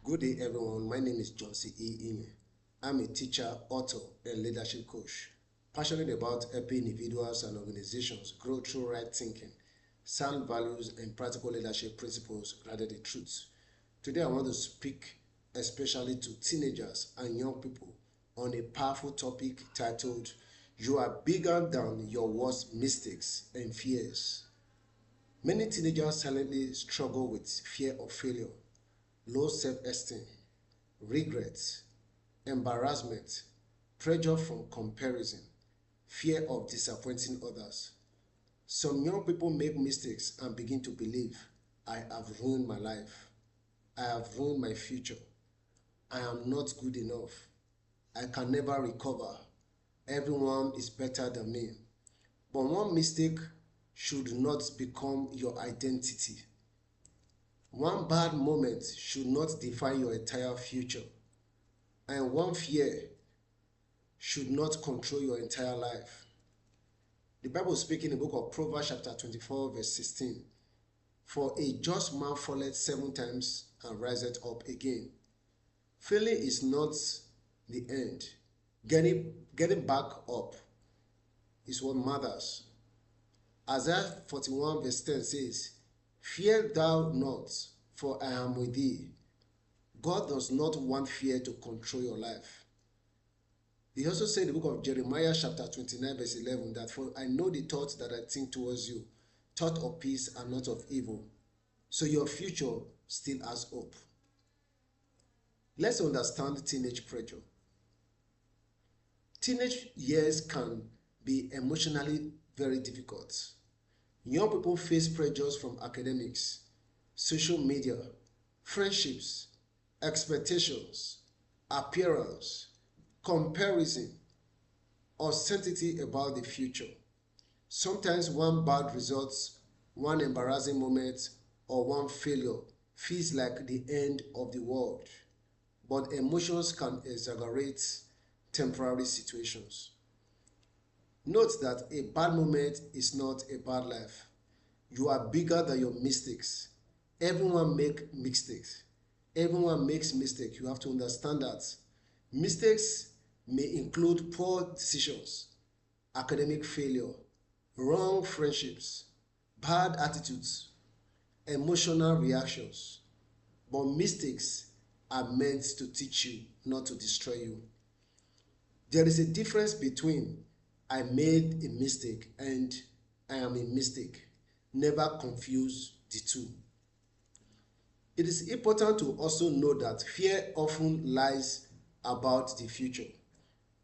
Good day, everyone. My name is Iyen. I'm a teacher, author, and leadership coach, passionate about helping individuals and organizations grow through right thinking, sound values, and practical leadership principles rather than truths. Today, I want to speak especially to teenagers and young people on a powerful topic titled, "You are bigger than your worst mistakes and fears." Many teenagers silently struggle with fear of failure, low self-esteem, regret, embarrassment, pressure from comparison, fear of disappointing others. Some young people make mistakes and begin to believe, "I have ruined my life. I have ruined my future. I am not good enough. I can never recover. Everyone is better than me." But one mistake should not become your identity. One bad moment should not define your entire future. And one fear should not control your entire life. The Bible speaks in the book of Proverbs chapter 24 verse 16. "For a just man falleth 7 times and riseth up again." Failing is not the end. Getting back up is what matters. Isaiah 41 verse 10 says, "Fear thou not, for I am with thee." God does not want fear to control your life. He also said in the book of Jeremiah chapter 29 verse 11 that, "For I know the thoughts that I think towards you, thought of peace and not of evil." So your future still has hope. Let's understand teenage pressure. Teenage years can be emotionally very difficult. Young people face pressures from academics, social media, friendships, expectations, appearance, comparison, uncertainty about the future. Sometimes one bad result, one embarrassing moment, or one failure feels like the end of the world. But emotions can exaggerate temporary situations. Note that a bad moment is not a bad life. You are bigger than your mistakes. Everyone makes mistakes. Everyone makes mistakes. You have to understand that. Mistakes may include poor decisions, academic failure, wrong friendships, bad attitudes, emotional reactions. But mistakes are meant to teach you, not to destroy you. There is a difference between "I made a mistake" and "I am a mistake." Never confuse the two. It is important to also know that fear often lies about the future.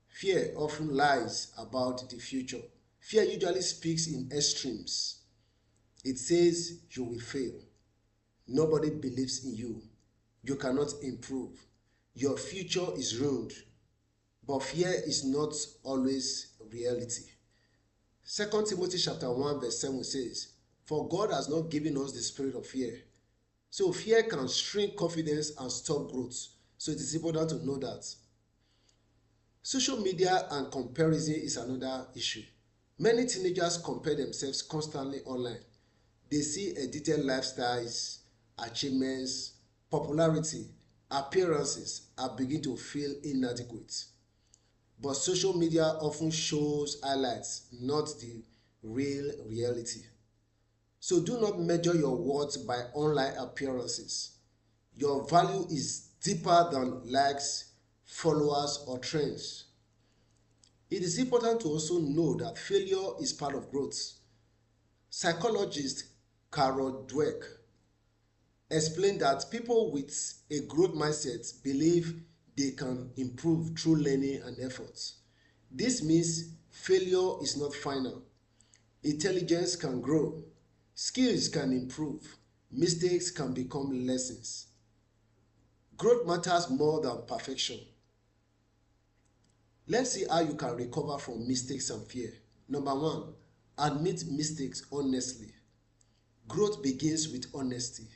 Fear often lies about the future. Fear usually speaks in extremes. It says you will fail. Nobody believes in you. You cannot improve. Your future is ruined. But fear is not always reality. 2 Timothy chapter 1 verse 7 says, "For God has not given us the spirit of fear." So fear can shrink confidence and stop growth. So it is important to know that. Social media and comparison is another issue. Many teenagers compare themselves constantly online. They see edited lifestyles, achievements, popularity, appearances, and begin to feel inadequate. But social media often shows highlights, not the real reality. So do not measure your worth by online appearances. Your value is deeper than likes, followers, or trends. It is important to also know that failure is part of growth. Psychologist Carol Dweck explained that people with a growth mindset believe they can improve through learning and effort. This means failure is not final. Intelligence can grow. Skills can improve. Mistakes can become lessons. Growth matters more than perfection. Let's see how you can recover from mistakes and fear. Number 1, admit mistakes honestly. Growth begins with honesty.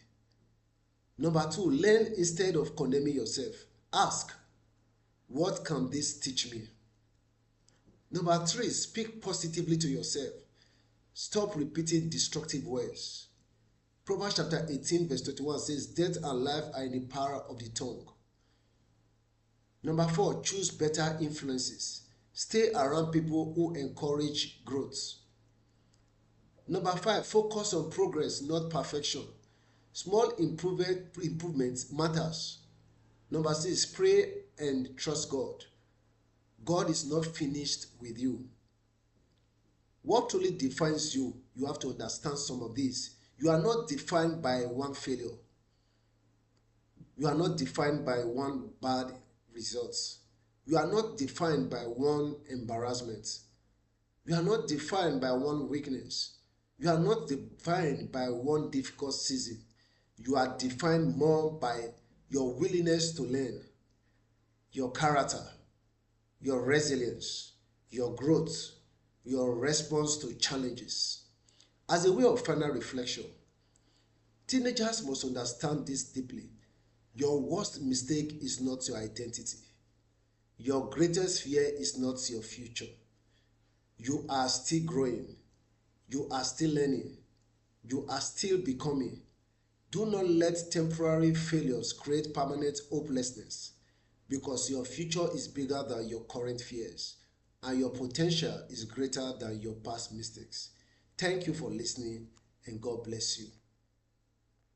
Number 2, learn instead of condemning yourself. Ask, "What can this teach me?" Number 3, speak positively to yourself. Stop repeating destructive words. Proverbs chapter 18 verse 21 says, death and life are in the power of the tongue. Number 4, choose better influences. Stay around people who encourage growth. Number 5, focus on progress, not perfection. Small improvements matters. Number 6, pray and trust God. God is not finished with you. What truly defines you, you have to understand some of these. You are not defined by one failure. You are not defined by one bad result. You are not defined by one embarrassment. You are not defined by one weakness. You are not defined by one difficult season. You are defined more by your willingness to learn, your character, your resilience, your growth, your response to challenges. As a way of final reflection, teenagers must understand this deeply. Your worst mistake is not your identity. Your greatest fear is not your future. You are still growing. You are still learning. You are still becoming. Do not let temporary failures create permanent hopelessness, because your future is bigger than your current fears and your potential is greater than your past mistakes. Thank you for listening, and God bless you.